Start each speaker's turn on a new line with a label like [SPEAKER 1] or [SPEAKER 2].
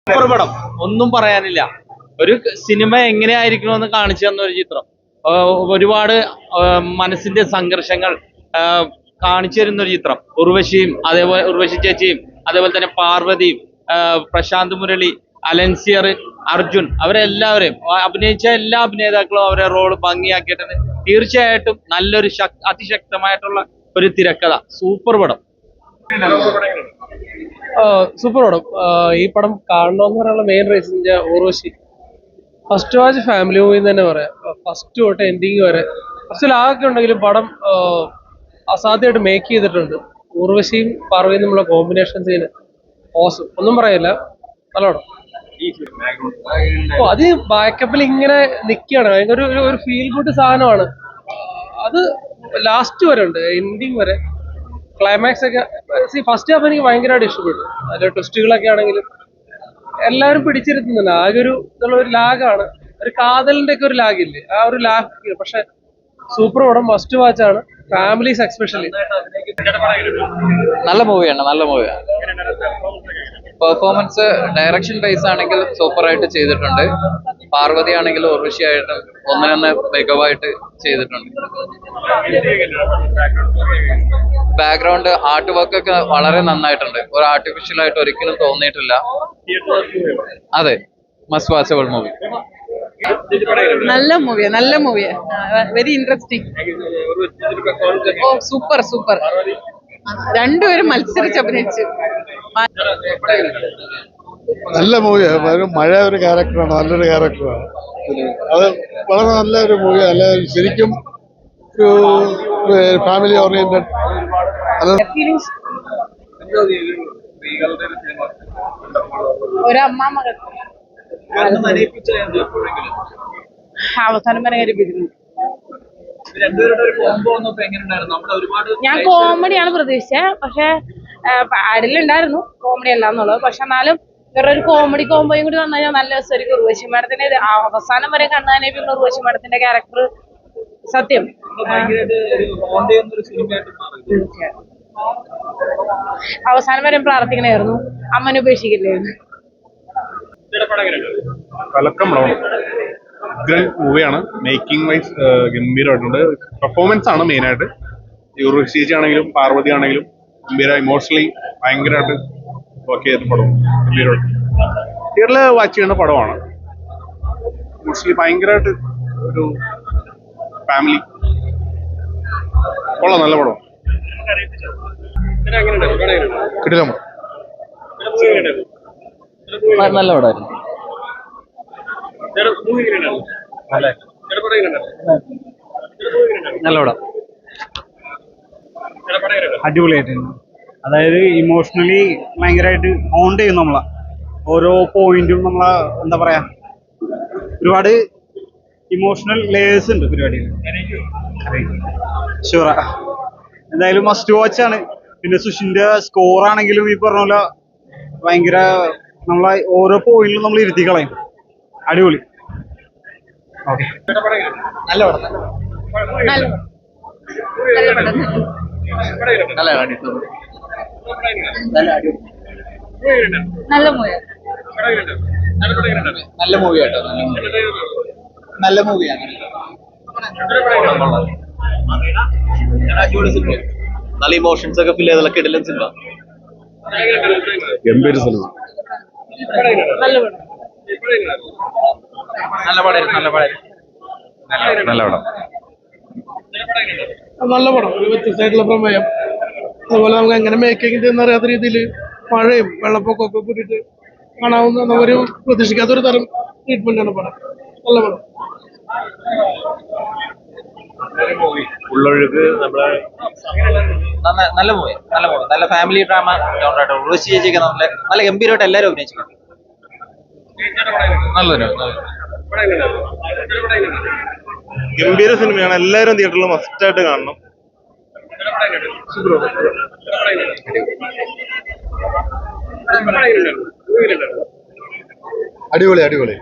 [SPEAKER 1] Super പടം, ഒന്നും പറയാനില്ല. ഒരു സിനിമ എങ്ങനെയായിരിക്കണമെന്ന് കാണിച്ചു തന്ന ഒരു ചിത്രം. ഒരുപാട് മനസ്സിന്റെ സംഘർഷങ്ങൾ കാണിച്ചു തരുന്ന ഒരു ചിത്രം. ഉർവശിയും അതേപോലെ ഉർവശി ചേച്ചിയും അതേപോലെ തന്നെ പാർവതിയും പ്രശാന്ത് മുരളി, അലൻസിയർ, അർജുൻ, അവരെല്ലാവരെയും അഭിനയിച്ച എല്ലാ അഭിനേതാക്കളും അവരെ റോള് ഭംഗിയാക്കിയിട്ടുണ്ട്. തീർച്ചയായിട്ടും നല്ലൊരു അതിശക്തമായിട്ടുള്ള ഒരു തിരക്കഥ. സൂപ്പർ പടം.
[SPEAKER 2] സൂപ്പർ പടം. ഈ പടം കാണണമെന്ന് പറയാനുള്ള main reason Urvashi first watch family movie എന്ന് തന്നെ പറയാം. ഫസ്റ്റ് തൊട്ട് എൻഡിങ് വരെ കുറച്ച് ലാഗൊക്കെ ഉണ്ടെങ്കിലും പടം അസാധ്യമായിട്ട് മേക്ക് ചെയ്തിട്ടുണ്ട്. ഉർവശിയും പാർവതിയും തമ്മിലുള്ള കോമ്പിനേഷൻ സീന് ഓസം, ഒന്നും പറയില്ല. നല്ല പടം. അത് ബാക്കപ്പിൽ ഇങ്ങനെ നിൽക്കുകയാണ്. ഭയങ്കര ഒരു ഫീൽ ഗുഡ് സാധനമാണ്. അത് ലാസ്റ്റ് വരെ ഉണ്ട്, എൻഡിങ് വരെ. ക്ലൈമാക്സ് ഒക്കെ ഫസ്റ്റ് ഹാഫ് എനിക്ക് ഭയങ്കരമായിട്ട് ഇഷ്ടപ്പെട്ടു. അതിലെ ട്വിസ്റ്റുകളൊക്കെ ആണെങ്കിലും എല്ലാവരും പിടിച്ചിരുത്തുന്നില്ല. ആകെ ഒരു ലാഗാണ്, ഒരു കാതലിന്റെ ഒക്കെ ഒരു ലാഗില്ലേ, ആ ഒരു ലാഗ്. പക്ഷെ സൂപ്പർ പടം, മസ്റ്റ് വാച്ച് ആണ്. Families especially.
[SPEAKER 3] നല്ല മൂവിയാണ്, നല്ല മൂവിയാണ്. പെർഫോമൻസ് ഡയറക്ഷൻ ബേസ് ആണെങ്കിൽ സൂപ്പറായിട്ട് ചെയ്തിട്ടുണ്ട്. പാർവതി ആണെങ്കിലും ഉർവശി ആയിട്ടും ഒന്നിനൊന്ന് മികവായിട്ട് ചെയ്തിട്ടുണ്ട്. ബാക്ക്ഗ്രൗണ്ട് ആർട്ട് വർക്ക് ഒക്കെ വളരെ നന്നായിട്ടുണ്ട്. ഒരു ആർട്ടിഫിഷ്യൽ ആയിട്ട് ഒരിക്കലും തോന്നിയിട്ടില്ല. അതെ, മസ്റ്റ് വാച്ചബിൾ മൂവി.
[SPEAKER 4] നല്ല മൂവിയാ, വെരി ഇൻട്രസ്റ്റിംഗ്. ഓ സൂപ്പർ സൂപ്പർ. രണ്ടുപേരും മത്സരിച്ച് അഭിനയിച്ചു.
[SPEAKER 5] നല്ല മൂവിയാണ്. മഴ ഒരു ക്യാരക്ടറാണ്, നല്ലൊരു ക്യാരക്ടറാണ്. അത് വളരെ നല്ലൊരു മൂവിയാണ്. നല്ല ശരിക്കും ഒരു ഫാമിലി ഓറിയന്റഡ്.
[SPEAKER 4] ഒരമ്മ മകൻ അവസാനം വരെ കരുപ്പിക്കുന്നു. ഞാൻ കോമഡിയാണ് പ്രതീക്ഷിച്ചത്, പക്ഷെ അടിലുണ്ടായിരുന്നു കോമഡി അല്ല എന്നുള്ളത്. പക്ഷെ എന്നാലും വേറൊരു കോമഡി കോമ്പോയും കൂടി വന്നു കഴിഞ്ഞാൽ നല്ല രസമായിരിക്കും. ഉർവശി മാഡത്തിന്റെ അവസാനം വരെ കണ്ണാനേ ഉർവശി മാഡത്തിന്റെ ക്യാരക്ടർ സത്യം അവസാനം വരെ പ്രാർത്ഥിക്കണായിരുന്നു, അമ്മനെ ഉപേക്ഷിക്കില്ലായിരുന്നു.
[SPEAKER 6] മൂവിയാണ്. Making wise ഗംഭീരമായിട്ടുണ്ട്. പെർഫോമൻസ് ആണ് മെയിനായിട്ട്. ഉർവശി ചേച്ചി ആണെങ്കിലും പാർവതി ആണെങ്കിലും ഗംഭീര, ഇമോഷണലി ഭയങ്കരമായിട്ട് വർക്ക് ചെയ്ത പടം. ഗംഭീരമായിട്ട് തിയേറ്ററിൽ വാച്ച് ചെയ്യുന്ന പടമാണ്. ഇമോഷണലി ഭയങ്കരമായിട്ട് ഒരു ഫാമിലി കൊള്ളാം. നല്ല പടം.
[SPEAKER 5] കിടിലം.
[SPEAKER 3] നല്ല പടമായിരുന്നു.
[SPEAKER 2] നല്ല പടം. അടിപൊളിയായിട്ടുണ്ട്. അതായത് ഇമോഷണലി ഭയങ്കരമായിട്ട് ഓൺ ചെയ്യും നമ്മളെ. ഓരോ പോയിന്റും നമ്മളെ എന്താ പറയാ, ഒരുപാട് ഇമോഷണൽ ലേയേഴ്സ് ഉണ്ട് പരിപാടിയിൽ. ഷുവറ, എന്തായാലും മസ്റ്റ് വാച്ച് ആണ്. പിന്നെ സുഷിന്റെ സ്കോർ ആണെങ്കിലും ഈ പറഞ്ഞ പോലെ ഭയങ്കര, നമ്മളെ ഓരോ പോയിന്റിലും നമ്മൾ ഇരുത്തി കളയും. അടിപൊളി. ഓക്കെ,
[SPEAKER 3] നല്ല പടം. നല്ല മൂവിയാട്ടോ. നല്ല മൂവിയാണ്. നല്ല ഇമോഷൻസ് ഒക്കെ ഫീൽ ചെയ്തതൊക്കെ ഇടലും സിനിമ.
[SPEAKER 6] ഗംഭീര സിനിമ.
[SPEAKER 1] നല്ല പടം.
[SPEAKER 5] നല്ല പടം. ഒരു വ്യത്യസ്തമായിട്ടുള്ള പ്രമേയം. അതുപോലെ നമുക്ക് എങ്ങനെ മേക്കിംഗ് ചെയ്യുന്ന അറിയാത്ത രീതിയിൽ മഴയും വെള്ളപ്പൊക്കമൊക്കെ കൂട്ടിയിട്ട് കാണാവുന്ന ഒരു പ്രതീക്ഷിക്കാത്തൊരു തരം ട്രീറ്റ്മെന്റ് ആണ് പടം. നല്ല പടം.
[SPEAKER 6] ഉള്ളൊഴുക്ക് നമ്മളെ
[SPEAKER 1] നല്ല മൂവി, നല്ല പടം. നല്ല ഫാമിലി ഡ്രാമ ജോണറായിട്ട് ഉർവശി ചേച്ചിയൊക്കെ നല്ല ഗംഭീരമായിട്ട് എല്ലാവരും അഭിനയിച്ചിട്ടുണ്ട്.
[SPEAKER 6] ഗംഭീര സിനിമയാണ്. എല്ലാവരും തിയേറ്ററിൽ മസ്റ്റായിട്ട് കാണണം.
[SPEAKER 5] അടിപൊളി.